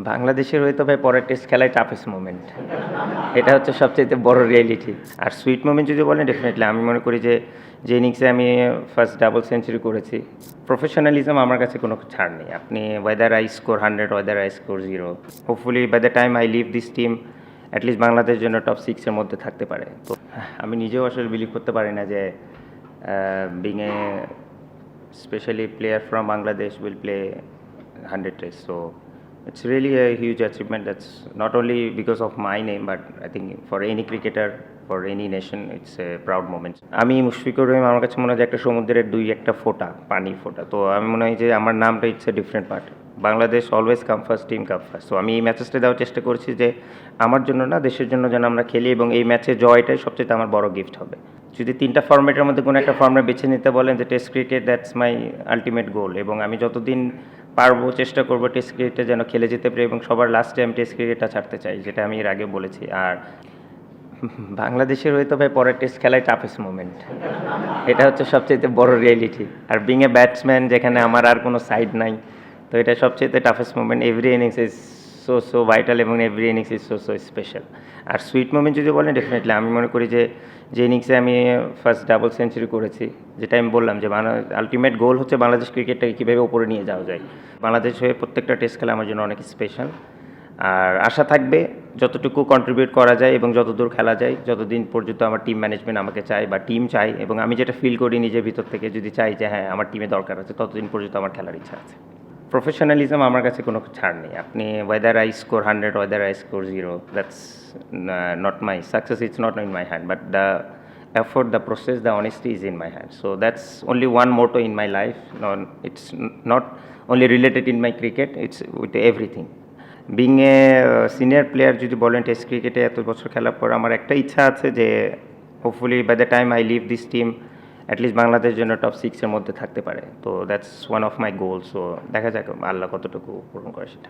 বাংলাদেশের হয়ে তো ভাই পরের টেস্ট খেলাই টাফেস্ট মোমেন্ট। এটা হচ্ছে সবচাইতে বড় রিয়েলিটি। আর সুইট মোমেন্ট যদি বলেন ডেফিনেটলি আমি মনে করি যে ইনিংসে আমি ফার্স্ট ডাবল সেঞ্চুরি করেছি। প্রফেশনালিজম আমার কাছে কোনো ছাড় নেই। আপনি whether I score 100 whether I score 0, hopefully by the time I leave this team at least Bangladesh জন্য টপ 6 এর মধ্যে থাকতে পারে। তো আমি নিজেও আসলে বিলিভ করতে পারি না যে being a specially player from Bangladesh will play 100 tests. So it's really a huge achievement. That's not only because of my name, but I think for any cricketer, for any nation, it's a proud moment. আমি মুশফিকুর রহিম, আমার কাছে মনে হয় যে একটা সমুদ্রের একটা ফোঁটা, পানির ফোঁটা। তো আমি মনে হয় যে আমার নামটা it's a different part. Bangladesh always come first, team come first. তো আমি এই ম্যাচেসটা দেওয়ার চেষ্টা করছি যে আমার জন্য না, দেশের জন্য যেন আমরা খেলি, এবং এই ম্যাচে জয়টাই সবচেয়ে আমার বড় গিফট হবে। যদি 3টা ফরম্যাটের মধ্যে কোনো একটা ফরম্যাট বেছে নিতে বলেন যে test cricket, that's my ultimate goal. এবং আমি যতদিন পারবো চেষ্টা করবো টেস্ট ক্রিকেটে যেন খেলে যেতে পারি, এবং সবার লাস্টে আমি টেস্ট ক্রিকেটটা ছাড়তে চাই, যেটা আমি এর আগে বলেছি। আর বাংলাদেশের হয়ে তো ভাই পরের টেস্ট খেলাই টাফেস্ট মোমেন্ট। এটা হচ্ছে সবচেয়ে বড় রিয়েলিটি। আর বিং এ ব্যাটসম্যান, যেখানে আমার আর কোনো সাইড নাই, তো এটা সবচেয়ে toughest moment. Every innings is so vital, এবং every innings is so special. আর সুইট মোমেন্ট যদি বলেন ডেফিনেটলি আমি মনে করি যে ইনিংসে আমি ফার্স্ট ডাবল সেঞ্চুরি করেছি, যেটা আমি বললাম যে আলটিমেট গোল হচ্ছে বাংলাদেশ ক্রিকেটটাকে কীভাবে উপরে নিয়ে যাওয়া যায়। বাংলাদেশ হয়ে প্রত্যেকটা টেস্ট খেলা আমার জন্য অনেক স্পেশাল। আর আশা থাকবে যতটুকু কন্ট্রিবিউট করা যায় এবং যতদূর খেলা যায়, যতদিন পর্যন্ত আমার টিম ম্যানেজমেন্ট আমাকে চায় বা টিম চাই, এবং আমি যেটা ফিল করি নিজের ভিতর থেকে, যদি চাই যে হ্যাঁ আমার টিমে দরকার আছে, ততদিন পর্যন্ত আমার খেলার ইচ্ছা আছে। প্রফেশনালিজম আমার কাছে কোনো ছাড় নেই। আপনি whether I score 100 whether I score 0, that's not my success, it's not in my hand, but the effort, the process, the honesty is in my hand. So that's only one motto in my life. No, it's not only related in my cricket, it's with everything. Being a senior player যদি বলেন test ক্রিকেটে এত বছর খেলার পর, আমার একটা ইচ্ছা আছে যে hopefully by the time I leave this team at least Bangladesh জন্য টপ 6 এর মধ্যে থাকতে পারে। তো that's one of my goal. So দেখা যাক আল্লাহ কতটুকু পূরণ করে সেটা।